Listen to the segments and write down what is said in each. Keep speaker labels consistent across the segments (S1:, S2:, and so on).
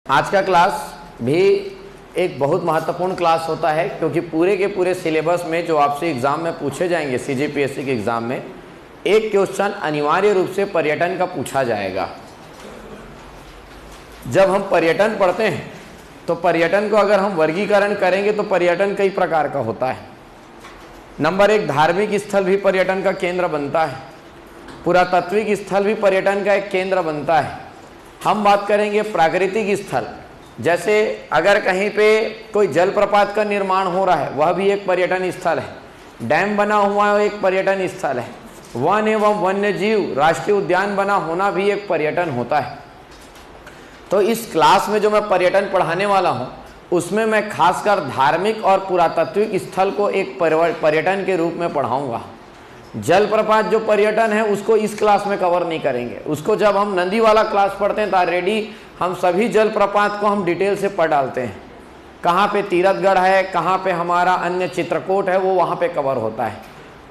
S1: आज का क्लास भी एक बहुत महत्वपूर्ण क्लास होता है, क्योंकि पूरे के पूरे सिलेबस में जो आपसे एग्जाम में पूछे जाएंगे, सीजीपीएससी के एग्जाम में एक क्वेश्चन अनिवार्य रूप से पर्यटन का पूछा जाएगा। जब हम पर्यटन पढ़ते हैं तो पर्यटन को अगर हम वर्गीकरण करेंगे तो पर्यटन कई प्रकार का होता है। नंबर एक, धार्मिक स्थल भी पर्यटन का केंद्र बनता है, पुरातात्विक स्थल भी पर्यटन का एक केंद्र बनता है। हम बात करेंगे प्राकृतिक स्थल, जैसे अगर कहीं पे कोई जलप्रपात का निर्माण हो रहा है वह भी एक पर्यटन स्थल है, डैम बना हुआ है एक पर्यटन स्थल है, वन एवं वन्य जीव राष्ट्रीय उद्यान बना होना भी एक पर्यटन होता है। तो इस क्लास में जो मैं पर्यटन पढ़ाने वाला हूँ उसमें मैं खासकर धार्मिक और पुरातात्विक स्थल को एक पर्यटन के रूप में पढ़ाऊँगा। जलप्रपात जो पर्यटन है उसको इस क्लास में कवर नहीं करेंगे, उसको जब हम नदी वाला क्लास पढ़ते हैं तो ऑलरेडी हम सभी जलप्रपात को हम डिटेल से पढ़ डालते हैं। कहाँ पे तीरथगढ़ है, कहाँ पे हमारा अन्य चित्रकूट है, वो वहाँ पे कवर होता है।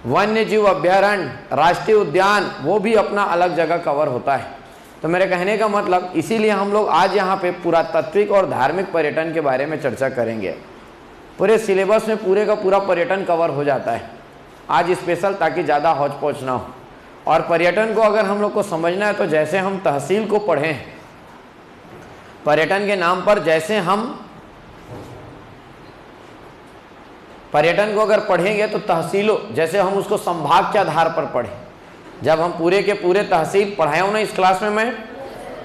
S1: वन्य जीव अभ्यारण्य, राष्ट्रीय उद्यान, वो भी अपना अलग जगह कवर होता है। तो मेरे कहने का मतलब, इसीलिए हम लोग आज यहाँ पे पुरातात्विक और धार्मिक पर्यटन के बारे में चर्चा करेंगे। पूरे सिलेबस में पूरे का पूरा पर्यटन कवर हो जाता है आज स्पेशल, ताकि ज़्यादा हौच पौच ना हो। और पर्यटन को अगर हम लोग को समझना है तो जैसे हम तहसील को पढ़ें, पर्यटन के नाम पर जैसे हम पर्यटन को अगर पढ़ेंगे तो तहसीलों, जैसे हम उसको संभाग के आधार पर पढ़ें। जब हम पूरे के पूरे तहसील पढ़ाया हूँ ना इस क्लास में, मैं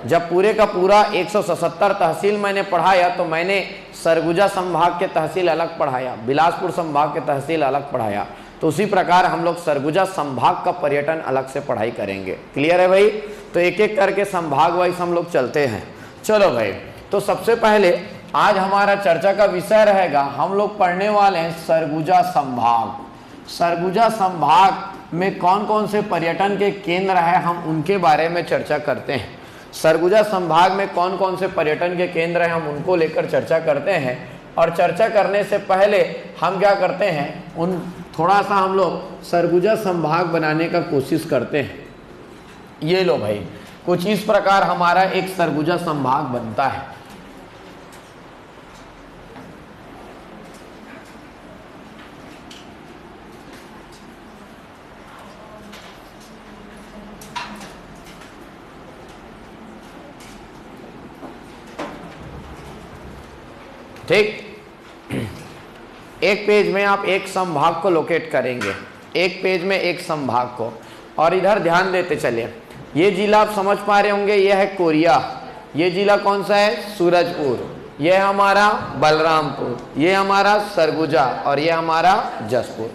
S1: जब पूरे का पूरा 177 तहसील मैंने पढ़ाया तो मैंने सरगुजा संभाग के तहसील अलग पढ़ाया, बिलासपुर संभाग के तहसील अलग पढ़ाया। तो उसी प्रकार हम लोग सरगुजा संभाग का पर्यटन अलग से पढ़ाई करेंगे। क्लियर है भाई? तो एक एक करके संभाग वाइज हम लोग चलते हैं। चलो भाई, तो सबसे पहले आज हमारा चर्चा का विषय रहेगा, हम लोग पढ़ने वाले हैं सरगुजा संभाग। सरगुजा संभाग में कौन कौन से पर्यटन के केंद्र हैं, हम उनके बारे में चर्चा करते हैं। सरगुजा संभाग में कौन कौन से पर्यटन के केंद्र हैं, हम उनको लेकर चर्चा करते हैं। और चर्चा करने से पहले हम क्या करते हैं, उन थोड़ा सा हम लोग सरगुजा संभाग बनाने का कोशिश करते हैं। ये लो भाई, कुछ इस प्रकार हमारा एक सरगुजा संभाग बनता है। ठीक, एक पेज में आप एक संभाग को लोकेट करेंगे, एक पेज में एक संभाग को। और इधर ध्यान देते चलिए, ये जिला आप समझ पा रहे होंगे, ये है कोरिया। ये जिला कौन सा है? सूरजपुर। ये हमारा बलरामपुर, ये हमारा सरगुजा, और ये हमारा जसपुर।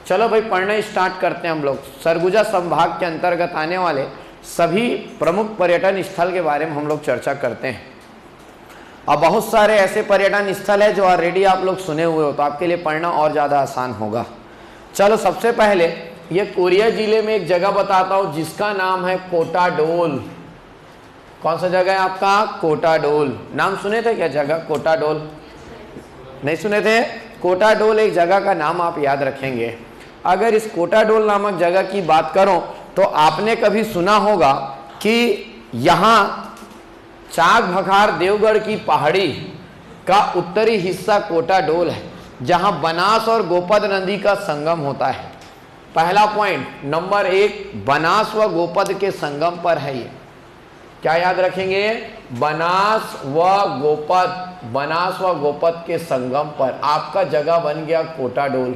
S1: चलो भाई, पढ़ना स्टार्ट करते हैं हम लोग। सरगुजा संभाग के अंतर्गत आने वाले सभी प्रमुख पर्यटन स्थल के बारे में हम लोग चर्चा करते हैं। अब बहुत सारे ऐसे पर्यटन स्थल है जो ऑलरेडी आप लोग सुने हुए हो, तो आपके लिए पढ़ना और ज़्यादा आसान होगा। चलो, सबसे पहले ये कोरिया जिले में एक जगह बताता हूँ जिसका नाम है कोटाडोल। कौन सा जगह है आपका? कोटाडोल। नाम सुने थे क्या जगह कोटाडोल? नहीं सुने थे? कोटाडोल एक जगह का नाम आप याद रखेंगे। अगर इस कोटाडोल नामक जगह की बात करूं तो आपने कभी सुना होगा कि यहाँ चाक भखार देवगढ़ की पहाड़ी का उत्तरी हिस्सा कोटाडोल है, जहां बनास और गोपद नदी का संगम होता है। पहला पॉइंट, नंबर एक, बनास व गोपद के संगम पर है ये। क्या याद रखेंगे? बनास व गोपद, बनास व गोपद के संगम पर आपका जगह बन गया कोटाडोल।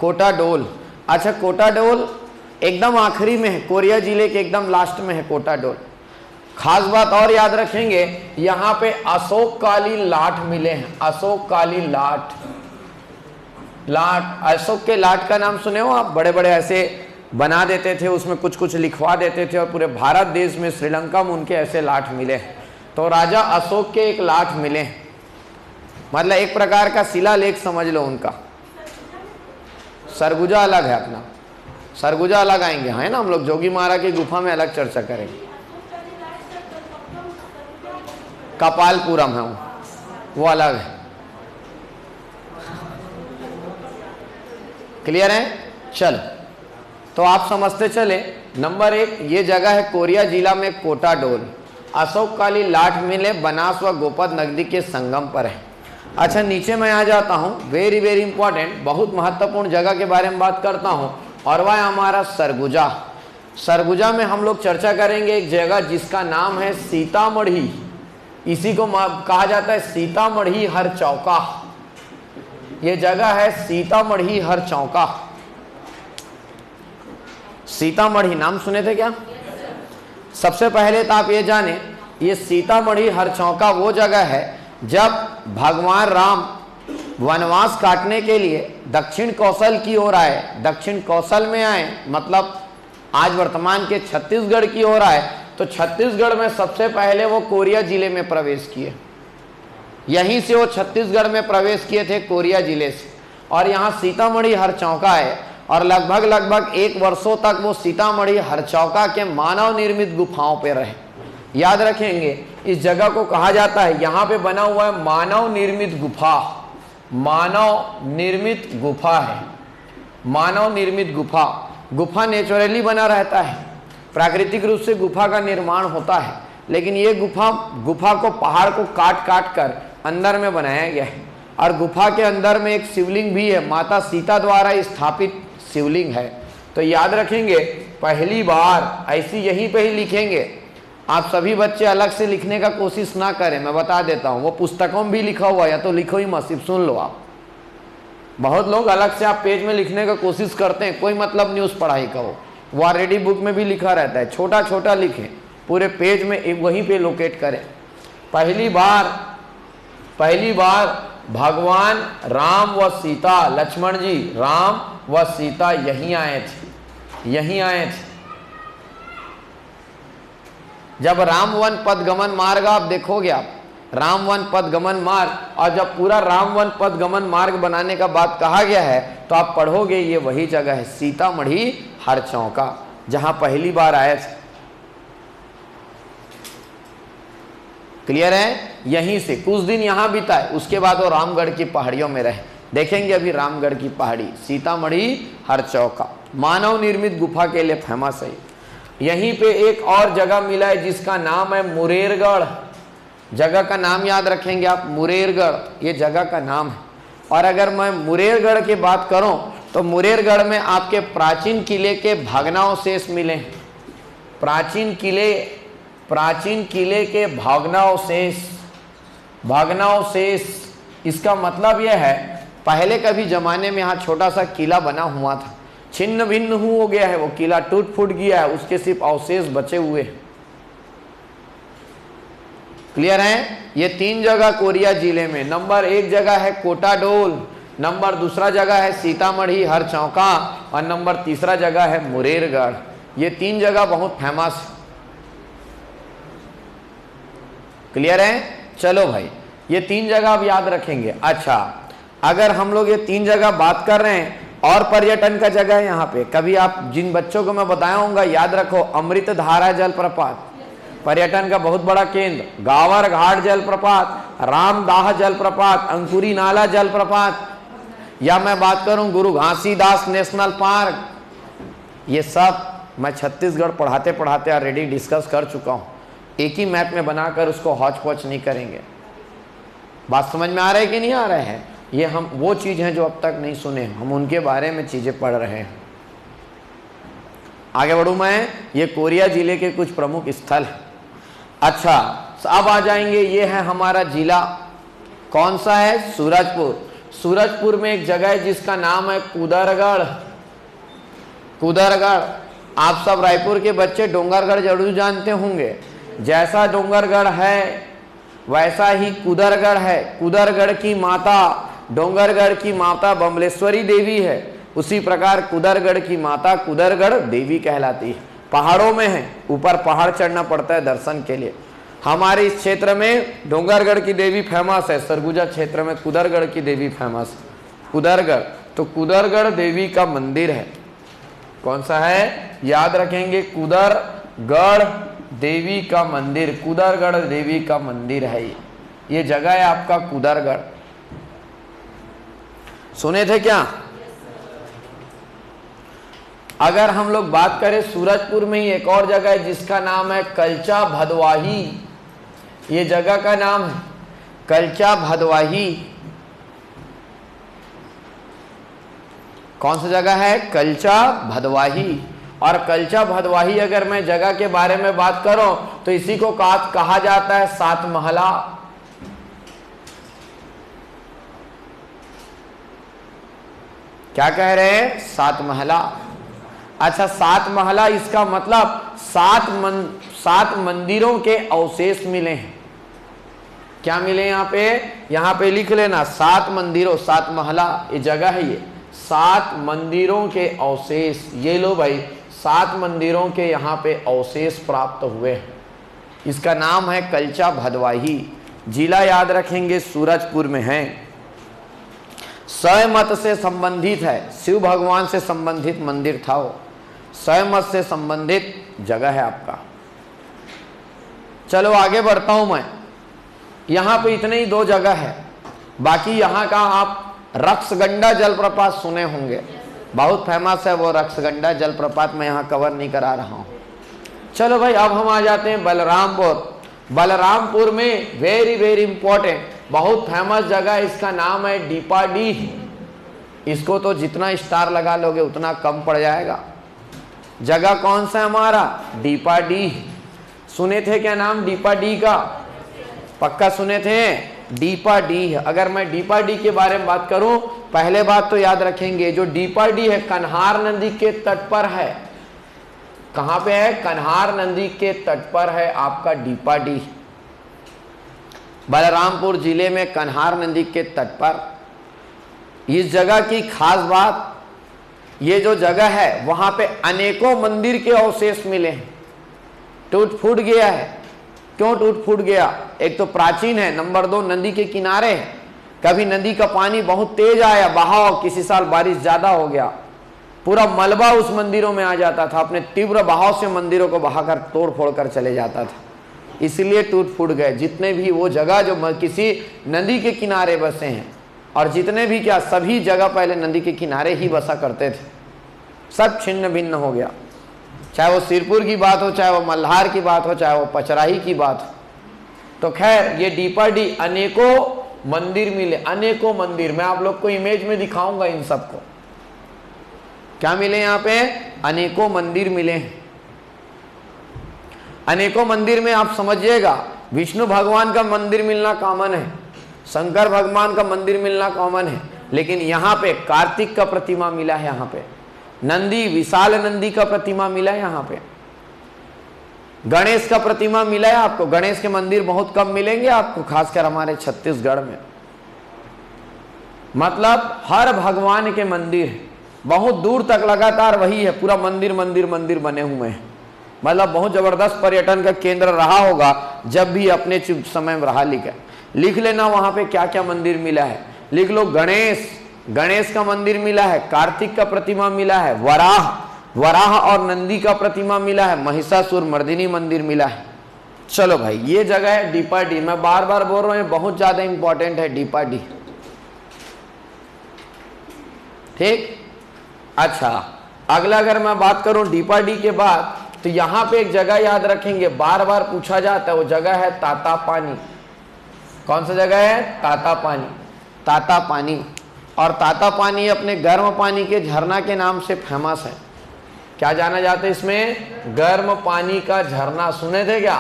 S1: कोटाडोल, अच्छा, कोटाडोल एकदम आखिरी में है, कोरिया जिले के एकदम लास्ट में है कोटाडोल। खास बात और याद रखेंगे, यहाँ पे अशोककालीन लाठ मिले हैं। अशोककालीन लाठ, अशोक के लाठ का नाम सुने हो आप? बड़े बड़े ऐसे बना देते थे, उसमें कुछ कुछ लिखवा देते थे, और पूरे भारत देश में, श्रीलंका में उनके ऐसे लाठ मिले हैं। तो राजा अशोक के एक लाठ मिले हैं, मतलब एक प्रकार का शिलालेख समझ लो उनका। सरगुजा अलग है अपना, सरगुजा अलग आएंगे, है ना, हम लोग जोगी महाराज की गुफा में अलग चर्चा करेंगे। कपालपुरम है वो अलग है। क्लियर है? चलो, तो आप समझते चले। नंबर 1, ये जगह है कोरिया जिला में कोटाडोल, अशोक काली लाठ मिले बनास व गोपद नगदी के संगम पर है। अच्छा, नीचे मैं आ जाता हूँ, वेरी वेरी इंपॉर्टेंट, बहुत महत्वपूर्ण जगह के बारे में बात करता हूँ, और वह है हमारा सरगुजा। सरगुजा में हम लोग चर्चा करेंगे एक जगह जिसका नाम है सीतामढ़ी। इसी को कहा जाता है सीतामढ़ी हर चौका। ये जगह है सीतामढ़ी हर चौका। सीतामढ़ी नाम सुने थे क्या? सबसे पहले तो आप ये जाने, ये सीतामढ़ी हर चौका वो जगह है जब भगवान राम वनवास काटने के लिए दक्षिण कौशल की ओर आए, दक्षिण कौशल में आए, मतलब आज वर्तमान के छत्तीसगढ़ की ओर आए, तो छत्तीसगढ़ में सबसे पहले वो कोरिया जिले में प्रवेश किए। यहीं से वो छत्तीसगढ़ में प्रवेश किए थे, कोरिया जिले से, और यहाँ सीतामढ़ी हर चौका है। और लगभग 1 वर्षों तक वो सीतामढ़ी हर चौका के मानव निर्मित गुफाओं पे रहे। याद रखेंगे, इस जगह को कहा जाता है, यहाँ पे बना हुआ है मानव निर्मित गुफा। मानव निर्मित गुफा है, मानव निर्मित गुफा। गुफा नेचुरली बना रहता है, प्राकृतिक रूप से गुफा का निर्माण होता है, लेकिन ये गुफा को पहाड़ को काट काट कर अंदर में बनाया गया है। और गुफा के अंदर में एक शिवलिंग भी है, माता सीता द्वारा स्थापित शिवलिंग है। तो याद रखेंगे, पहली बार ऐसी यहीं पे ही लिखेंगे। आप सभी बच्चे अलग से लिखने का कोशिश ना करें, मैं बता देता हूँ, वो पुस्तकों में भी लिखा हुआ है, या तो लिखो ही मत, सिर्फ सुन लो आप। बहुत लोग अलग से आप पेज में लिखने का कोशिश करते हैं, कोई मतलब नहीं उस पढ़ाई का। वो ऑलरेडी बुक में भी लिखा रहता है, छोटा छोटा लिखें, पूरे पेज में वहीं पे लोकेट करें। पहली बार भगवान राम व सीता, लक्ष्मण जी, राम व सीता यहीं आए थे। जब रामवन पदगमन मार्ग आप देखोगे, आप रामवन पदगमन मार्ग, और जब पूरा रामवन पदगमन मार्ग बनाने का बात कहा गया है, तो आप पढ़ोगे ये वही जगह है सीतामढ़ी हर चौका, जहां पहली बार आए थे। क्लियर है? यहीं से कुछ दिन यहां बिताए, उसके बाद वो रामगढ़ की पहाड़ियों में रहे। देखेंगे अभी रामगढ़ की पहाड़ी, सीतामढ़ी हर चौका मानव निर्मित गुफा के लिए फेमस है। यहीं पे एक और जगह मिला है जिसका नाम है मुरेरगढ़। जगह का नाम याद रखेंगे आप, मुरेरगढ़, ये जगह का नाम है। और अगर मैं मुरेरगढ़ की बात करूं, तो मुरेरगढ़ में आपके प्राचीन किले के भग्नावशेष मिले हैं। प्राचीन किले के भग्नावशेष। इसका मतलब यह है, पहले कभी जमाने में यहाँ छोटा सा किला बना हुआ था, छिन्न भिन्न हो गया है, वो किला टूट फूट गया है, उसके सिर्फ अवशेष बचे हुए हैं। क्लियर है? ये 3 जगह कोरिया जिले में, नंबर 1 जगह है कोटाडोल, नंबर 2 जगह है सीतामढ़ी हर चौका, और नंबर 3 जगह है मुरेरगढ़। ये 3 जगह बहुत फेमस है। क्लियर है? चलो भाई, ये 3 जगह आप याद रखेंगे। अच्छा, अगर हम लोग ये 3 जगह बात कर रहे हैं, और पर्यटन का जगह है यहाँ पे, कभी आप जिन बच्चों को मैं बताया हूँ, याद रखो, अमृत धारा जलप्रपात पर्यटन का बहुत बड़ा केंद्र, गावर घाट जलप्रपात, रामदाह जलप्रपात, अंकुरी नाला जलप्रपात, या मैं बात करूं गुरु घासीदास नेशनल पार्क, ये सब मैं छत्तीसगढ़ पढ़ाते पढ़ाते ऑलरेडी डिस्कस कर चुका हूं। एक ही मैप में बनाकर उसको हौच पौच नहीं करेंगे। बात समझ में आ रहा है कि नहीं आ रहा है? ये हम वो चीज़ हैं जो अब तक नहीं सुने, हम उनके बारे में चीज़ें पढ़ रहे हैं। आगे बढ़ूं मैं, ये कोरिया जिले के कुछ प्रमुख स्थल हैं। अच्छा, अब आ जाएंगे, ये है हमारा जिला, कौन सा है? सूरजपुर। सूरजपुर में एक जगह है जिसका नाम है कुदरगढ़। कुदरगढ़, आप सब रायपुर के बच्चे डोंगरगढ़ जरूर जानते होंगे। जैसा डोंगरगढ़ है वैसा ही कुदरगढ़ है। कुदरगढ़ की माता, डोंगरगढ़ की माता बमलेश्वरी देवी है, उसी प्रकार कुदरगढ़ की माता कुदरगढ़ देवी कहलाती है। पहाड़ों में है, ऊपर पहाड़ चढ़ना पड़ता है दर्शन के लिए। हमारे इस क्षेत्र में डोंगरगढ़ की देवी फेमस है, सरगुजा क्षेत्र में कुदरगढ़ की देवी फेमस है। कुदरगढ़, तो कुदरगढ़ देवी का मंदिर है। कौन सा है? याद रखेंगे, कुदरगढ़ देवी का मंदिर, कुदरगढ़ देवी का मंदिर है। ये जगह है आपका कुदरगढ़। सुने थे क्या? अगर हम लोग बात करें सूरजपुर में ही एक और जगह है जिसका नाम है कलचा भदवाही। ये जगह का नाम है कलचा भदवाही। कौन सा जगह है? कलचा भदवाही। और कलचा भदवाही अगर मैं जगह के बारे में बात करूं तो इसी को कहा जाता है सात महला। क्या कह रहे हैं? सात महला। अच्छा, सात महला इसका मतलब सात मंदिरों के अवशेष मिले हैं। क्या मिले? यहाँ पे लिख लेना, सात मंदिरों, सात महला ये जगह है, ये सात मंदिरों के अवशेष। ये लो भाई, सात मंदिरों के यहाँ पे अवशेष प्राप्त हुए हैं। इसका नाम है कलचा भदवाही। जिला याद रखेंगे, सूरजपुर में है। शैव मत से संबंधित है, शिव भगवान से संबंधित मंदिर था वो, शैव मत से संबंधित जगह है आपका। चलो आगे बढ़ता हूं मैं। यहाँ पे इतने ही दो जगह है, बाकी यहाँ का आप रक्सगंडा जलप्रपात सुने होंगे, बहुत फेमस है वो रक्सगंडा जलप्रपात। मैं यहाँ कवर नहीं करा रहा हूँ। चलो भाई, अब हम आ जाते हैं बलरामपुर। बलरामपुर में वेरी वेरी इंपॉर्टेंट बहुत फेमस जगह, इसका नाम है डीपाडीह। इसको तो जितना स्टार लगा लोगे उतना कम पड़ जाएगा। जगह कौन सा है हमारा? डीपाडीह। सुने थे क्या नाम डीपाडीह का? पक्का सुने थे डीपाडीह। अगर मैं डीपाडीह के बारे में बात करूं, पहले बात तो याद रखेंगे, जो डीपाडीह है कन्हार नदी के तट पर है। कहां पे है? कन्हार नदी के तट पर है आपका डीपाडीह। बलरामपुर जिले में कन्हार नदी के तट पर। इस जगह की खास बात, ये जो जगह है वहां पे अनेकों मंदिर के अवशेष मिले हैं। टूट फूट गया है। क्यों टूट फूट गया? एक तो प्राचीन है, नंबर 2 नदी के किनारे है। कभी नदी का पानी बहुत तेज आया, बहाव, किसी साल बारिश ज्यादा हो गया, पूरा मलबा उस मंदिरों में आ जाता था, अपने तीव्र बहाव से मंदिरों को बहाकर तोड़ फोड़ कर चले जाता था, इसलिए टूट फूट गए। जितने भी वो जगह जो किसी नदी के किनारे बसे हैं, और जितने भी क्या सभी जगह पहले नदी के किनारे ही बसा करते थे, सब छिन्न भिन्न हो गया। चाहे वो सिरपुर की बात हो, चाहे वो मल्हार की बात हो, चाहे वो पचराही की बात हो। तो खैर, ये डीपाडीह अनेकों मंदिर मिले, अनेकों मंदिर। मैं आप लोग को इमेज में दिखाऊंगा इन सबको। क्या मिले यहाँ पे? अनेकों मंदिर मिले हैं। अनेकों मंदिर में आप समझिएगा, विष्णु भगवान का मंदिर मिलना कॉमन है, शंकर भगवान का मंदिर मिलना कॉमन है, लेकिन यहाँ पे कार्तिक का प्रतिमा मिला है। यहाँ पे नंदी, विशाल नंदी का प्रतिमा मिला है। यहाँ पे गणेश का प्रतिमा मिला है आपको। गणेश के मंदिर बहुत कम मिलेंगे आपको, खासकर हमारे छत्तीसगढ़ में। मतलब हर भगवान के मंदिर बहुत दूर तक लगातार वही है, पूरा मंदिर मंदिर मंदिर बने हुए हैं। मतलब बहुत जबरदस्त पर्यटन का केंद्र रहा होगा, जब भी अपने समय में रहा। लिख लेना वहां पे क्या क्या मंदिर मिला है। लिख लो, गणेश का मंदिर मिला है, कार्तिक का प्रतिमा मिला है, वराह और नंदी का प्रतिमा मिला है, महिषासुर मर्दिनी मंदिर मिला है। चलो भाई, ये जगह है डीपाडीह। मैं बार बार बोल रहा हूं, बहुत ज्यादा इंपॉर्टेंट है डीपाडीह। ठीक। अच्छा, अगला अगर मैं बात करूं डीपाडीह के बाद, तो यहां पे एक जगह याद रखेंगे, बार बार पूछा जाता है, वो जगह है तातापानी। कौन सा जगह है? तातापानी। तातापानी। और तातापानी अपने गर्म पानी के झरना के नाम से फेमस है। क्या जाना जाता है इसमें? गर्म पानी का झरना। सुने थे क्या?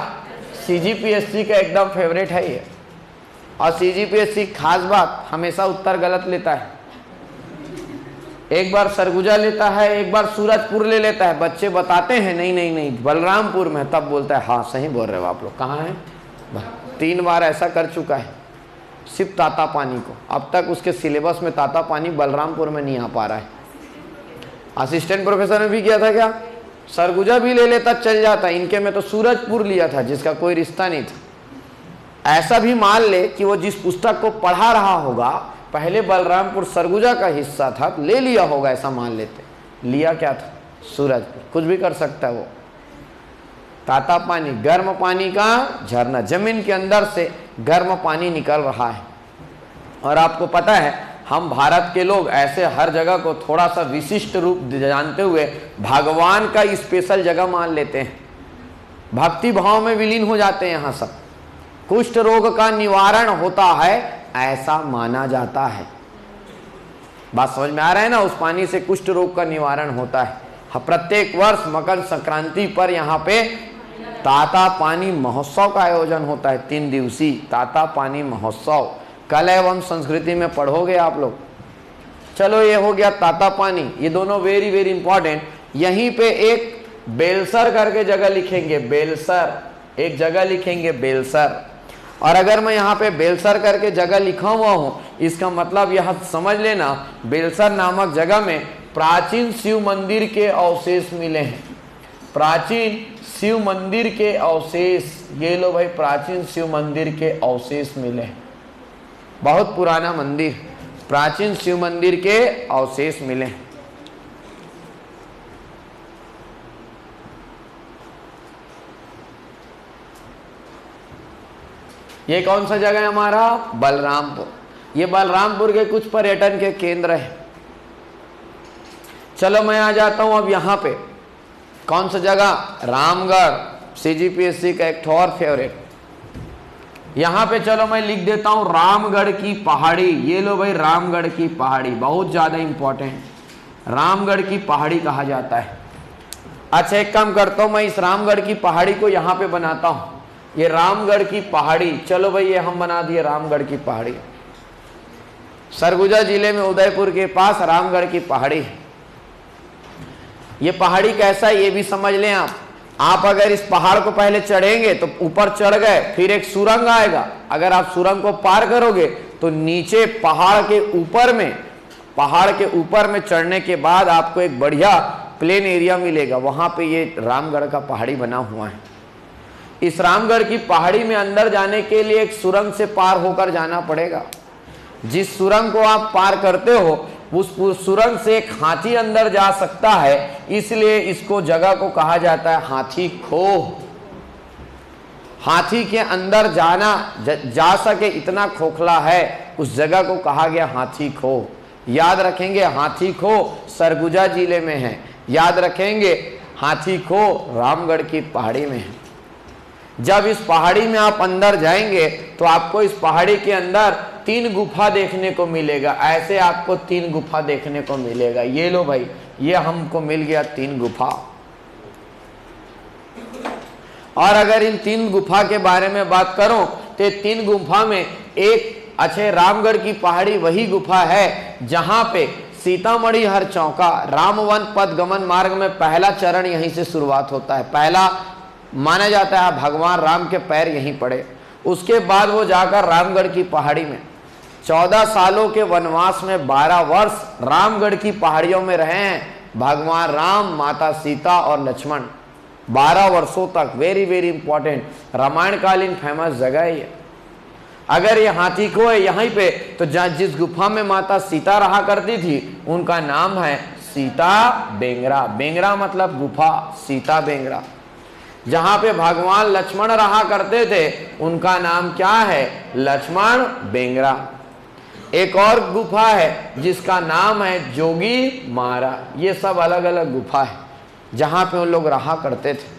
S1: सीजीपीएससी का एकदम फेवरेट है ये। और सीजीपीएससी खास बात, हमेशा उत्तर गलत लेता है। एक बार सरगुजा लेता है, एक बार सूरजपुर ले लेता है। बच्चे बताते हैं नहीं नहीं नहीं बलरामपुर में, तब बोलता है हाँ सही बोल रहे हो आप लोग, कहाँ हैं? 3 बार ऐसा कर चुका है सिर्फ तातापानी को। अब तक उसके सिलेबस में तातापानी बलरामपुर में नहीं आ पा रहा है। असिस्टेंट प्रोफेसर ने भी किया था क्या? सरगुजा भी ले लेता, चल जाता। इनके में तो सूरजपुर लिया था, जिसका कोई रिश्ता नहीं था। ऐसा भी मान ले कि वो जिस पुस्तक को पढ़ा रहा होगा पहले बलरामपुर सरगुजा का हिस्सा था, ले लिया होगा, ऐसा मान लेते। लिया क्या था? सूरजपुर। कुछ भी कर सकता है वो। तातापानी, गर्म पानी का झरना, जमीन के अंदर से गर्म पानी निकल रहा है। और आपको पता है हम भारत के लोग ऐसे हर जगह को थोड़ा सा विशिष्ट रूप जानते हुए भगवान का स्पेशल जगह मान लेते हैं, भक्ति भाव में विलीन हो जाते हैं। यहाँ सब कुष्ठ रोग का निवारण होता है ऐसा माना जाता है। बात समझ में आ रहा है ना? उस पानी से कुष्ठ रोग का निवारण होता है। प्रत्येक वर्ष मकर संक्रांति पर यहाँ पे ताता पानी महोत्सव का आयोजन होता है, 3 दिवसीय ताता पानी महोत्सव। कला एवं संस्कृति में पढ़ोगे आप लोग। चलो ये हो गया ताता पानी, ये दोनों वेरी वेरी इंपॉर्टेंट। यहीं पे एक बेलसर करके जगह लिखेंगे, बेलसर, एक जगह लिखेंगे बेलसर। और अगर मैं यहाँ पे बेलसर करके जगह लिखा हुआ हूँ, इसका मतलब यह समझ लेना बेलसर नामक जगह में प्राचीन शिव मंदिर के अवशेष मिले हैं। प्राचीन शिव मंदिर के अवशेष, ये लो भाई, प्राचीन शिव मंदिर के अवशेष मिले हैं। बहुत पुराना मंदिर, प्राचीन शिव मंदिर के अवशेष मिले हैं। ये कौन सा जगह है हमारा? बलरामपुर। ये बलरामपुर के कुछ पर्यटन के केंद्र है। चलो मैं आ जाता हूं अब यहाँ पे, कौन सा जगह? रामगढ़, सीजीपीएससी का एक और फेवरेट। यहाँ पे चलो मैं लिख देता हूं रामगढ़ की पहाड़ी। ये लो भाई, रामगढ़ की पहाड़ी बहुत ज्यादा इंपॉर्टेंट, रामगढ़ की पहाड़ी कहा जाता है। अच्छा एक काम करता हूं, मैं इस रामगढ़ की पहाड़ी को यहाँ पे बनाता हूं। ये रामगढ़ की पहाड़ी, चलो भाई ये हम बना दिए रामगढ़ की पहाड़ी। सरगुजा जिले में उदयपुर के पास रामगढ़ की पहाड़ी है। ये पहाड़ी कैसा है ये भी समझ लें आप। आप अगर इस पहाड़ को पहले चढ़ेंगे तो ऊपर चढ़ गए, फिर एक सुरंग आएगा। अगर आप सुरंग को पार करोगे तो नीचे पहाड़ के ऊपर में चढ़ने के बाद आपको एक बढ़िया प्लेन एरिया मिलेगा। वहां पे ये रामगढ़ का पहाड़ी बना हुआ है। इस रामगढ़ की पहाड़ी में अंदर जाने के लिए एक सुरंग से पार होकर जाना पड़ेगा। जिस सुरंग को आप पार करते हो उस सुरंग से एक हाथी अंदर जा सकता है, इसलिए इसको जगह को कहा जाता है हाथी खोह। हाथी के अंदर जाना जा सके इतना खोखला है, उस जगह को कहा गया हाथी खोह। याद रखेंगे हाथी खोह सरगुजा जिले में है। याद रखेंगे हाथी खोह रामगढ़ की पहाड़ी में है। जब इस पहाड़ी में आप अंदर जाएंगे तो आपको इस पहाड़ी के अंदर 3 गुफा देखने को मिलेगा। ऐसे आपको 3 गुफा देखने को मिलेगा। ये लो भाई, ये हमको मिल गया 3 गुफा। और अगर इन 3 गुफा के बारे में बात करूं तो 3 गुफा में एक अच्छे रामगढ़ की पहाड़ी वही गुफा है जहां पे सीतामढ़ी हर चौका रामवन पद गमन मार्ग में पहला चरण यहीं से शुरुआत होता है। पहला माना जाता है भगवान राम के पैर यहीं पड़े। उसके बाद वो जाकर रामगढ़ की पहाड़ी में 14 सालों के वनवास में 12 वर्ष रामगढ़ की पहाड़ियों में रहे हैं भगवान राम, माता सीता और लक्ष्मण। 12 वर्षों तक, वेरी वेरी इंपॉर्टेंट, रामायण कालीन फेमस जगह है ये। अगर ये हाथी को है यहीं पे, तो जिस गुफा में माता सीता रहा करती थी उनका नाम है सीता बेंगरा। बेंगरा मतलब गुफा, सीता बेंगरा। जहां पे भगवान लक्ष्मण रहा करते थे उनका नाम क्या है? लक्ष्मण बेंगरा। एक और गुफा है जिसका नाम है जोगी मारा। ये सब अलग अलग गुफा है जहां पे उन लोग रहा करते थे।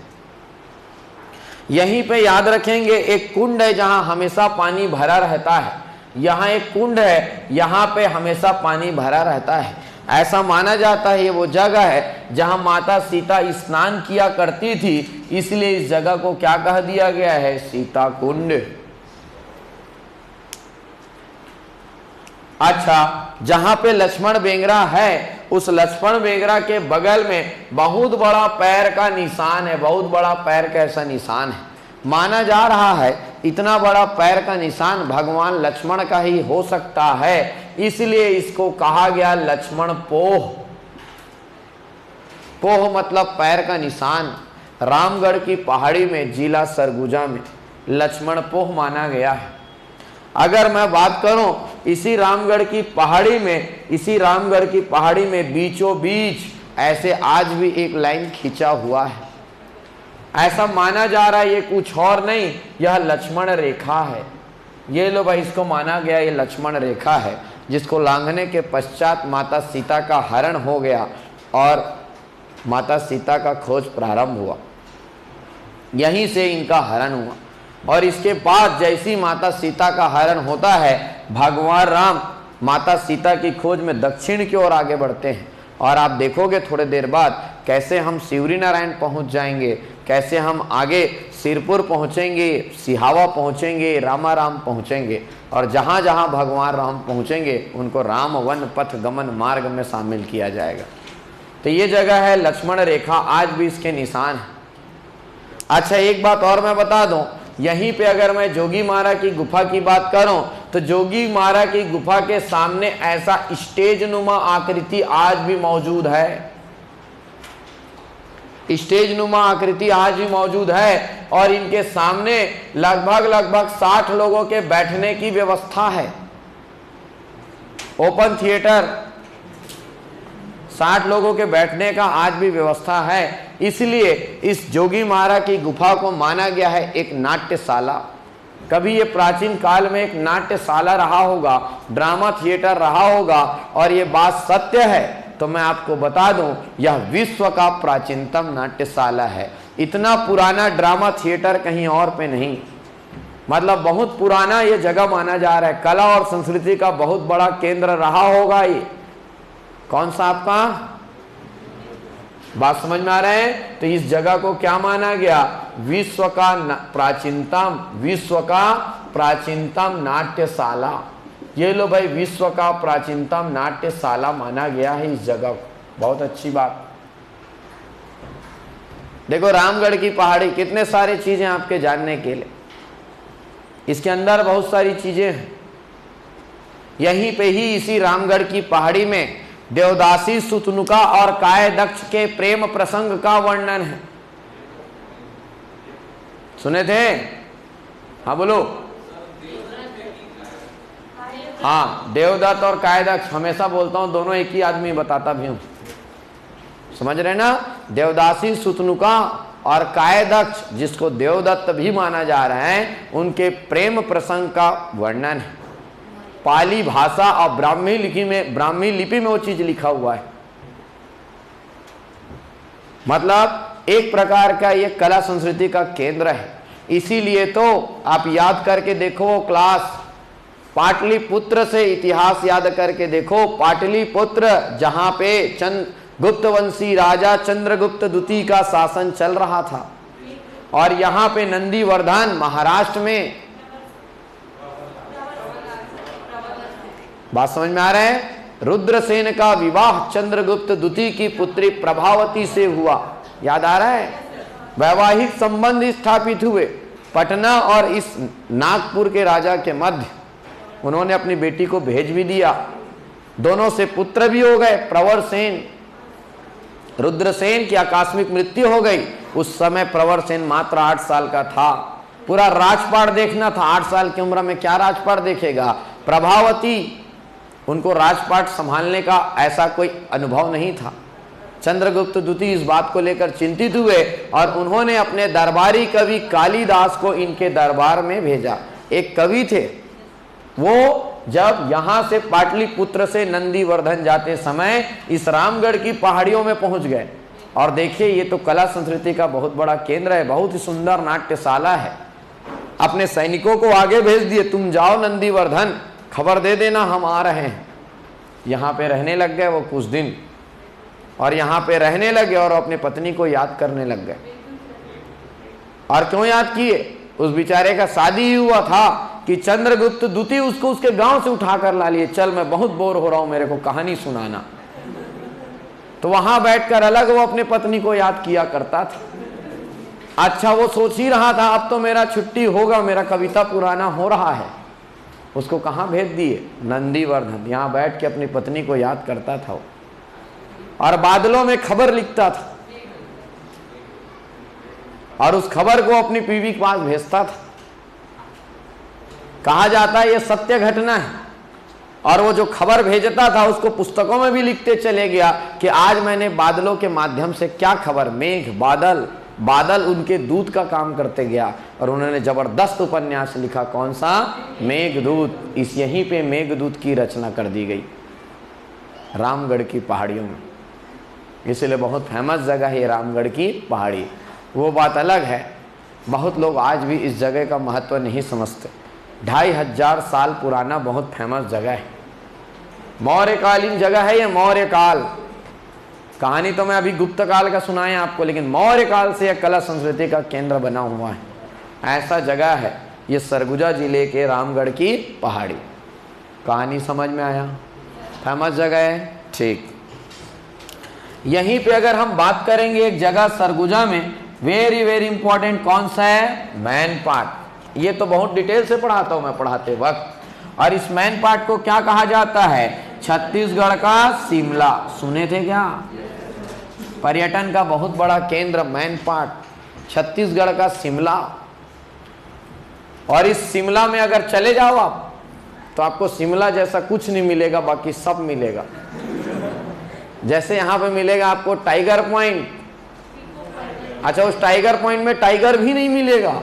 S1: यहीं पे याद रखेंगे एक कुंड है जहां हमेशा पानी भरा रहता है। यहाँ एक कुंड है, यहाँ पे हमेशा पानी भरा रहता है। ऐसा माना जाता है ये वो जगह है जहां माता सीता स्नान किया करती थी, इसलिए इस जगह को क्या कह दिया गया है? सीता कुंड। अच्छा, जहां पे लक्ष्मण बेंगरा है उस लक्ष्मण बेंगरा के बगल में बहुत बड़ा पैर का निशान है। बहुत बड़ा पैर का ऐसा निशान है। माना जा रहा है इतना बड़ा पैर का निशान भगवान लक्ष्मण का ही हो सकता है, इसलिए इसको कहा गया लक्ष्मण पोह। पोह मतलब पैर का निशान। रामगढ़ की पहाड़ी में जिला सरगुजा में लक्ष्मण पोह माना गया है। अगर मैं बात करूं इसी रामगढ़ की पहाड़ी में बीचों बीच ऐसे आज भी एक लाइन खींचा हुआ है। ऐसा माना जा रहा है ये कुछ और नहीं, यह लक्ष्मण रेखा है। ये लो भाई, इसको माना गया ये लक्ष्मण रेखा है। जिसको लांघने के पश्चात माता सीता का हरण हो गया और माता सीता का खोज प्रारंभ हुआ। यहीं से इनका हरण हुआ और इसके बाद जैसी माता सीता का हरण होता है, भगवान राम माता सीता की खोज में दक्षिण की ओर आगे बढ़ते हैं। और आप देखोगे थोड़े देर बाद कैसे हम शिवरी नारायण पहुंच जाएंगे, कैसे हम आगे सिरपुर पहुंचेंगे, सिहावा पहुंचेंगे, रामाराम पहुंचेंगे, और जहां जहां भगवान राम पहुंचेंगे उनको राम वन पथ गमन मार्ग में शामिल किया जाएगा। तो ये जगह है लक्ष्मण रेखा, आज भी इसके निशान है। अच्छा, एक बात और मैं बता दूं, यहीं पे अगर मैं जोगी मारा की गुफा की बात करूं तो जोगी मारा की गुफा के सामने ऐसा स्टेज नुमा आकृति आज भी मौजूद है। स्टेज नुमा आकृति आज भी मौजूद है और इनके सामने लगभग 60 लोगों के बैठने की व्यवस्था है। ओपन थिएटर, 60 लोगों के बैठने का आज भी व्यवस्था है। इसलिए इस जोगी मारा की गुफा को माना गया है एक नाट्यशाला। कभी ये प्राचीन काल में एक नाट्यशाला रहा होगा, ड्रामा थिएटर रहा होगा, और ये बात सत्य है तो मैं आपको बता दूं, यह विश्व का प्राचीनतम नाट्यशाला है। इतना पुराना ड्रामा थिएटर कहीं और पे नहीं, मतलब बहुत पुराना ये जगह माना जा रहा है। कला और संस्कृति का बहुत बड़ा केंद्र रहा होगा ये। कौन सा आपका बात समझ में आ रहा है? तो इस जगह को क्या माना गया? विश्व का प्राचीनतम नाट्यशाला। ये लो भाई, विश्व का प्राचीनतम नाट्यशाला माना गया है इस जगह को। बहुत अच्छी बात। देखो रामगढ़ की पहाड़ी, कितने सारे चीजें आपके जानने के लिए, इसके अंदर बहुत सारी चीजें हैं। यहीं पे ही इसी रामगढ़ की पहाड़ी में देवदासी सुतनुका और कायदक्ष के प्रेम प्रसंग का वर्णन है। सुने थे? हाँ बोलो। हाँ, देवदत्त और कायदक्ष, हमेशा बोलता हूं दोनों एक ही आदमी, बताता भी हूं। समझ रहे ना? देवदासी सुतनुका और कायदक्ष, जिसको देवदत्त भी माना जा रहा है, उनके प्रेम प्रसंग का वर्णन है। पाली भाषा और ब्राह्मी लिपि में वो चीज लिखा हुआ है। मतलब एक प्रकार का ये कला संस्कृति का केंद्र है। इसीलिए तो आप याद करके देखो क्लास, पाटलिपुत्र से इतिहास याद करके देखो। पाटलिपुत्र जहां पे गुप्त वंशी राजा चंद्रगुप्त द्वितीय का शासन चल रहा था, और यहां पे नंदीवर्धन महाराष्ट्र में, बात समझ में आ रहा है? रुद्रसेन का विवाह चंद्रगुप्त द्वितीय की पुत्री प्रभावती से हुआ, याद आ रहा है? वैवाहिक संबंध स्थापित हुए पटना और इस नागपुर के राजा के मध्य। उन्होंने अपनी बेटी को भेज भी दिया, दोनों से पुत्र भी हो गए। प्रवर सेन, रुद्रसेन की आकस्मिक मृत्यु हो गई। उस समय प्रवर सेन मात्र 8 साल का था। पूरा राजपाट देखना था, 8 साल की उम्र में क्या राजपाट देखेगा? प्रभावती, उनको राजपाट संभालने का ऐसा कोई अनुभव नहीं था। चंद्रगुप्त द्वितीय इस बात को लेकर चिंतित हुए और उन्होंने अपने दरबारी कवि कालिदास को इनके दरबार में भेजा। एक कवि थे, वो जब यहां से पाटलिपुत्र से नंदीवर्धन जाते समय इस रामगढ़ की पहाड़ियों में पहुंच गए और देखिए ये तो कला संस्कृति का बहुत बड़ा केंद्र है, बहुत ही सुंदर नाट्यशाला है। अपने सैनिकों को आगे भेज दिए, तुम जाओ नंदीवर्धन, खबर दे देना हम आ रहे हैं। यहाँ पे रहने लग गए वो कुछ दिन, और यहाँ पे रहने लगे और अपने पत्नी को याद करने लग गए। और क्यों याद किए? उस बेचारे का शादी ही हुआ था कि चंद्रगुप्त द्वितीय उसको उसके गांव से उठा कर ला लिए। चल मैं बहुत बोर हो रहा हूं, मेरे को कहानी सुनाना। तो वहां बैठकर अलग वो अपने पत्नी को याद किया करता था। अच्छा, वो सोच ही रहा था अब तो मेरा छुट्टी होगा, मेरा कविता पुराना हो रहा है। उसको कहाँ भेज दिए? नंदीवर्धन। यहाँ बैठ के अपनी पत्नी को याद करता था वो, और बादलों में खबर लिखता था और उस खबर को अपनी बीवी के पास भेजता था। कहा जाता है ये सत्य घटना है। और वो जो खबर भेजता था उसको पुस्तकों में भी लिखते चले गया कि आज मैंने बादलों के माध्यम से क्या खबर, मेघ बादल बादल उनके दूत का काम करते गया और उन्होंने जबरदस्त उपन्यास लिखा। कौन सा? मेघदूत। इस यहीं पे मेघदूत की रचना कर दी गई रामगढ़ की पहाड़ियों में, इसलिए बहुत फेमस जगह है रामगढ़ की पहाड़ी। वो बात अलग है, बहुत लोग आज भी इस जगह का महत्व नहीं समझते। 2500 साल पुराना बहुत फेमस जगह है, मौर्यकालीन जगह है ये। मौर्य काल, कहानी तो मैं अभी गुप्त काल का सुनाया आपको, लेकिन मौर्य काल से यह कला संस्कृति का केंद्र बना हुआ है, ऐसा जगह है ये सरगुजा जिले के रामगढ़ की पहाड़ी। कहानी समझ में आया? फेमस जगह है, ठीक। यहीं पे अगर हम बात करेंगे एक जगह सरगुजा में वेरी वेरी इंपॉर्टेंट, कौन सा है? मैनपाट। ये तो बहुत डिटेल से पढ़ाता हूं मैं पढ़ाते वक्त। और इस मैनपाट को क्या कहा जाता है? छत्तीसगढ़ का शिमला। सुने थे क्या? पर्यटन का बहुत बड़ा केंद्र मैनपाट, छत्तीसगढ़ का शिमला। और इस शिमला में अगर चले जाओ आप तो आपको शिमला जैसा कुछ नहीं मिलेगा, बाकी सब मिलेगा। जैसे यहां पे मिलेगा आपको टाइगर पॉइंट, अच्छा उस टाइगर पॉइंट में टाइगर भी नहीं मिलेगा,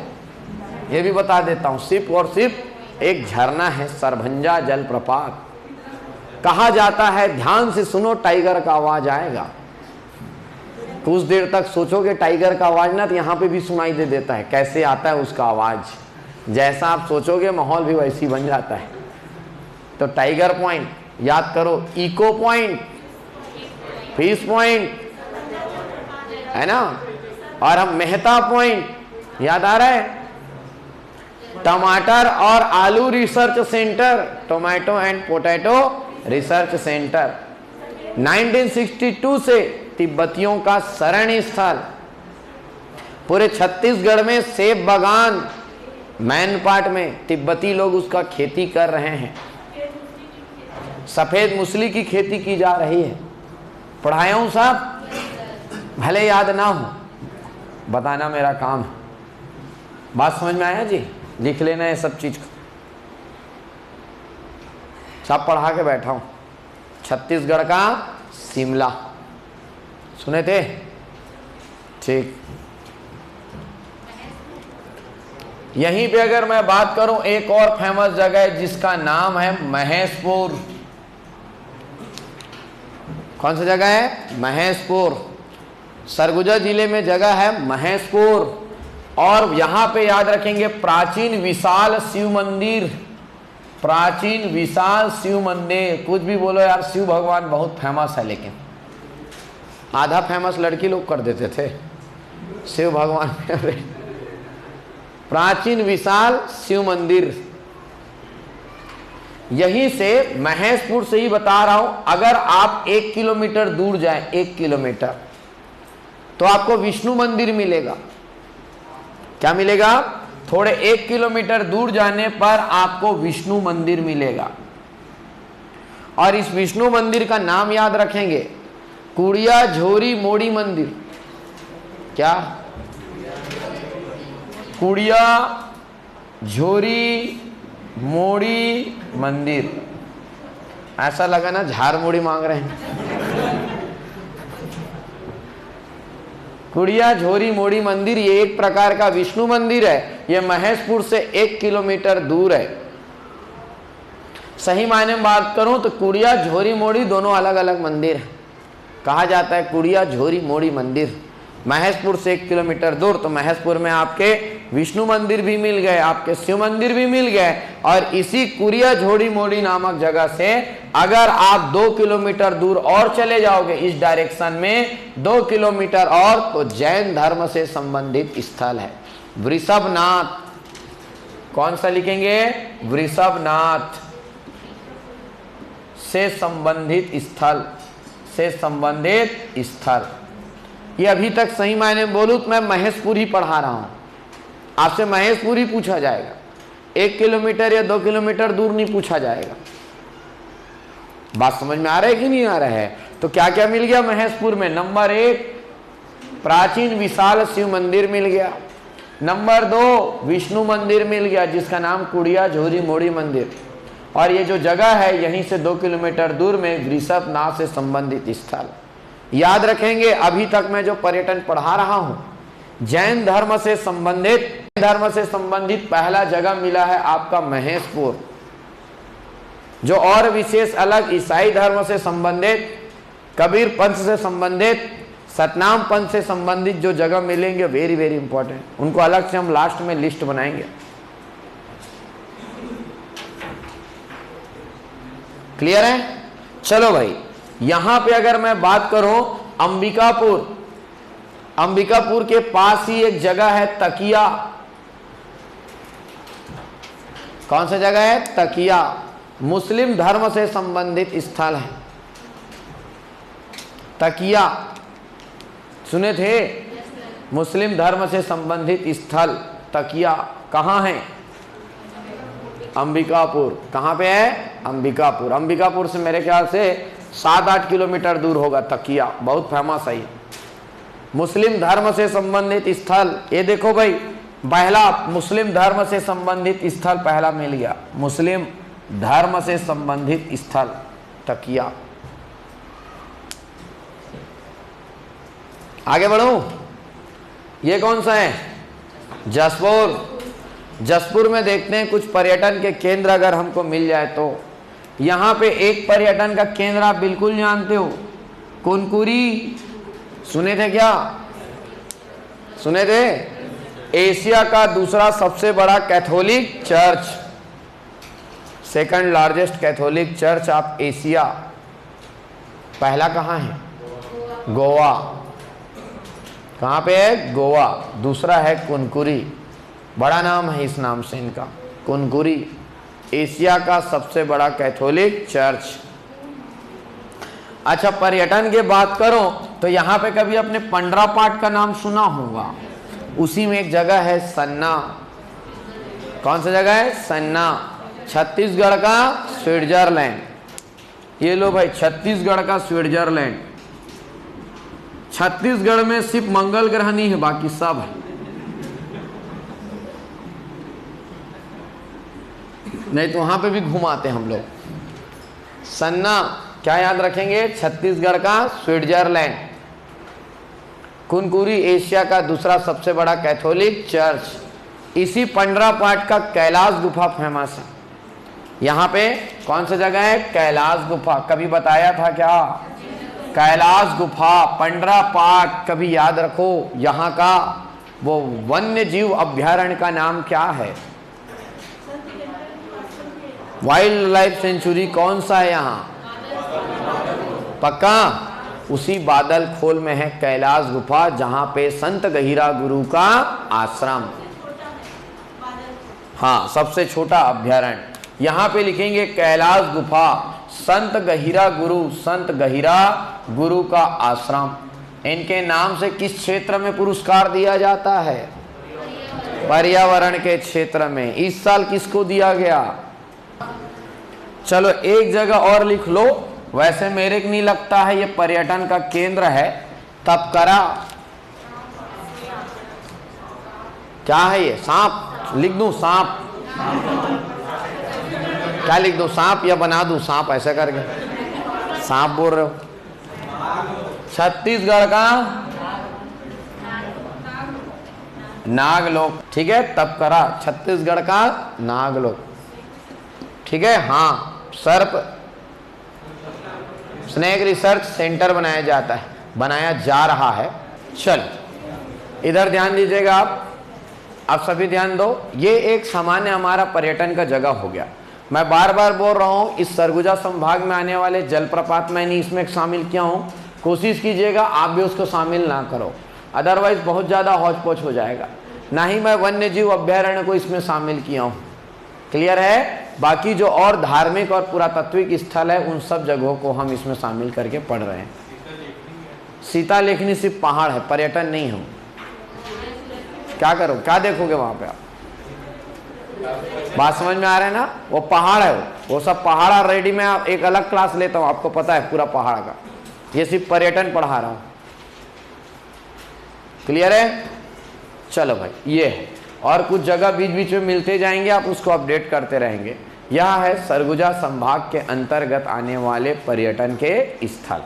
S1: ये भी बता देता हूं। सिर्फ और सिर्फ एक झरना है, सरभंजा जलप्रपात। कहा जाता है, ध्यान से सुनो, टाइगर का आवाज आएगा। कुछ देर तक सोचोगे टाइगर का आवाज ना, तो यहां पे भी सुनाई दे देता है। कैसे आता है उसका आवाज? जैसा आप सोचोगे माहौल भी वैसी बन जाता है। तो टाइगर पॉइंट याद करो, इको पॉइंट, फिश पॉइंट है ना, और हम मेहता पॉइंट याद आ रहा है, टमाटर और आलू research centre, tomato and potato research centre. 1962 से तिब्बतियों का शरण स्थल। पूरे छत्तीसगढ़ में सेब बागान, मैनपाट में तिब्बती लोग उसका खेती कर रहे हैं। सफेद मूसली की खेती की जा रही है। पढ़ाया हूं साहब, भले याद ना हो, बताना मेरा काम है। बात समझ में आया जी? लिख लेना है सब चीज को, सब पढ़ा के बैठा हूं। छत्तीसगढ़ का शिमला, सुने थे? ठीक। यहीं पे अगर मैं बात करूं, एक और फेमस जगह है जिसका नाम है महेशपुर। कौन सी जगह है? महेशपुर। सरगुजा जिले में जगह है महेशपुर। और यहां पे याद रखेंगे प्राचीन विशाल शिव मंदिर, प्राचीन विशाल शिव मंदिर। कुछ भी बोलो यार, शिव भगवान बहुत फेमस है, लेकिन आधा फेमस लड़की लोग कर देते थे शिव भगवान। प्राचीन विशाल शिव मंदिर, यहीं से महेशपुर से ही बता रहा हूं। अगर आप 1 किलोमीटर दूर जाएं, 1 किलोमीटर, तो आपको विष्णु मंदिर मिलेगा। क्या मिलेगा? थोड़े 1 किलोमीटर दूर जाने पर आपको विष्णु मंदिर मिलेगा। और इस विष्णु मंदिर का नाम याद रखेंगे, कुड़िया झोरी मोड़ी मंदिर। क्या? कुड़िया झोरी मोड़ी मंदिर। ऐसा लगा ना झार मोड़ी मांग रहे हैं। कुड़िया झोरी मोड़ी मंदिर ये एक प्रकार का विष्णु मंदिर है। यह महेशपुर से 1 किलोमीटर दूर है। सही मायने में बात करूं तो कुड़िया झोरी मोड़ी दोनों अलग अलग मंदिर है। कहा जाता है कुड़िया झोरी मोड़ी मंदिर, महेशपुर से 1 किलोमीटर दूर। तो महेशपुर में आपके विष्णु मंदिर भी मिल गए, आपके शिव मंदिर भी मिल गए। और इसी कुड़िया झोरी मोड़ी नामक जगह से अगर आप 2 किलोमीटर दूर और चले जाओगे इस डायरेक्शन में, 2 किलोमीटर और, तो जैन धर्म से संबंधित स्थल है वृषभनाथ। कौन सा लिखेंगे? वृषभनाथ से संबंधित स्थल, से संबंधित स्थल। ये अभी तक सही मायने में बोलूं तो मैं महेशपुर ही पढ़ा रहा हूं। आपसे महेशपुर ही पूछा जाएगा, 1 किलोमीटर या 2 किलोमीटर दूर नहीं पूछा जाएगा। बात समझ में आ रहा है कि नहीं आ रहा है? तो क्या क्या मिल गया महेशपुर में? नंबर 1 प्राचीन विशाल शिव मंदिर मिल गया। नंबर 2 विष्णु मंदिर मिल गया जिसका नाम कुड़िया झोरी मोड़ी मंदिर। और ये जो जगह है यहीं से 2 किलोमीटर दूर में वृषभनाथ से संबंधित स्थल। याद रखेंगे, अभी तक मैं जो पर्यटन पढ़ा रहा हूं जैन धर्म से संबंधित पहला जगह मिला है आपका महेशपुर। जो और विशेष अलग ईसाई धर्म से संबंधित, कबीर पंथ से संबंधित, सतनाम पंथ से संबंधित जो जगह मिलेंगे वेरी वेरी इंपॉर्टेंट, उनको अलग से हम लास्ट में लिस्ट बनाएंगे। क्लियर है? चलो भाई, यहां पे अगर मैं बात करूं अंबिकापुर के पास ही एक जगह है तकिया। कौन सा जगह है? तकिया। मुस्लिम धर्म से संबंधित स्थल है तकिया। सुने थे? मुस्लिम धर्म से संबंधित स्थल तकिया कहां है? अंबिकापुर। कहां पे है? अंबिकापुर। अंबिकापुर से मेरे ख्याल से 7-8 किलोमीटर दूर होगा तकिया, बहुत फेमस है। मुस्लिम धर्म से संबंधित स्थल, ये देखो भाई, पहला मुस्लिम धर्म से संबंधित स्थल पहला मिल गया। मुस्लिम धर्म से संबंधित स्थल तकिया। आगे बढ़ूं? ये कौन सा है? जसपुर। जसपुर में देखते हैं कुछ पर्यटन के केंद्र अगर हमको मिल जाए तो। यहां पे एक पर्यटन का केंद्र आप बिल्कुल जानते हो, कुनकुरी। सुने थे क्या? सुने थे? एशिया का दूसरा सबसे बड़ा Catholic church, second largest Catholic church of Asia. पहला कहां है? गोवा। कहां पे है? गोवा। दूसरा है कुनकुरी, बड़ा नाम है इस नाम से इनका, कुनकुरी। एशिया का सबसे बड़ा कैथोलिक चर्च। अच्छा, पर्यटन की बात करो तो यहां पे कभी अपने पंडरा पाठ का नाम सुना होगा। उसी में एक जगह है सन्ना। कौन सा जगह है? सन्ना। छत्तीसगढ़ का स्विट्जरलैंड। ये लो भाई, छत्तीसगढ़ का स्विट्जरलैंड। छत्तीसगढ़ में सिर्फ मंगल ग्रह नहीं है, बाकी सब है। नहीं तो वहां पे भी घुमाते हम लोग। सन्ना क्या याद रखेंगे? छत्तीसगढ़ का स्विट्जरलैंड। कुनकुरी एशिया का दूसरा सबसे बड़ा कैथोलिक चर्च। इसी पंडरा पाठ का कैलाश गुफा फेमस है। यहाँ पे कौन सा जगह है? कैलाश गुफा। कभी बताया था क्या? कैलाश गुफा, पंडरा पाठ, कभी याद रखो। यहाँ का वो वन्य जीव अभ्यारण्य का नाम क्या है? वाइल्ड लाइफ सेंचुरी कौन सा है यहाँ? पक्का? उसी बादल खोल में है कैलाश गुफा, जहां पे संत गहिरा गुरु का आश्रम। हाँ, सबसे छोटा अभ्यारण्य। यहां पे लिखेंगे कैलाश गुफा, संत गहिरा गुरु का आश्रम। इनके नाम से किस क्षेत्र में पुरस्कार दिया जाता है? पर्यावरण के क्षेत्र में। इस साल किसको दिया गया? चलो एक जगह और लिख लो। वैसे मेरे को नहीं लगता है ये पर्यटन का केंद्र है। तपकरा क्या है? ये सांप। लिख दूं सांप? क्या लिख दूं? सांप या बना दूं सांप? ऐसे करके सांप बोल रहे हो? छत्तीसगढ़ का नागलोक। ठीक है, तपकरा छत्तीसगढ़ का नागलोक। ठीक है। हाँ, सर्प स्नेक रिसर्च सेंटर बनाया जा रहा है। चल इधर ध्यान दीजिएगा आप सभी ध्यान दो। ये एक सामान्य हमारा पर्यटन का जगह हो गया। मैं बार बार बोल रहा हूँ, इस सरगुजा संभाग में आने वाले जलप्रपात मैंने इसमें शामिल किया हूँ। कोशिश कीजिएगा आप भी उसको शामिल ना करो, अदरवाइज बहुत ज़्यादा हौच पौच हो जाएगा। ना ही मैं वन्य जीव अभ्यारण्य को इसमें शामिल किया हूँ। क्लियर है? बाकी जो और धार्मिक और पुरातात्विक स्थल है उन सब जगहों को हम इसमें शामिल करके पढ़ रहे हैं। सीता लेखनी सिर्फ पहाड़ है, पर्यटन नहीं हम। क्या करो, क्या देखोगे वहां पे आप? बात समझ में आ रहा है ना? वो पहाड़ है, वो सब पहाड़ ऑलरेडी। मैं एक अलग क्लास लेता हूँ, आपको पता है पूरा पहाड़ का। ये सिर्फ पर्यटन पढ़ा रहा हूँ। क्लियर है? चलो भाई, ये है। और कुछ जगह बीच बीच में मिलते जाएंगे, आप उसको अपडेट करते रहेंगे। यह है सरगुजा संभाग के अंतर्गत आने वाले पर्यटन के स्थल।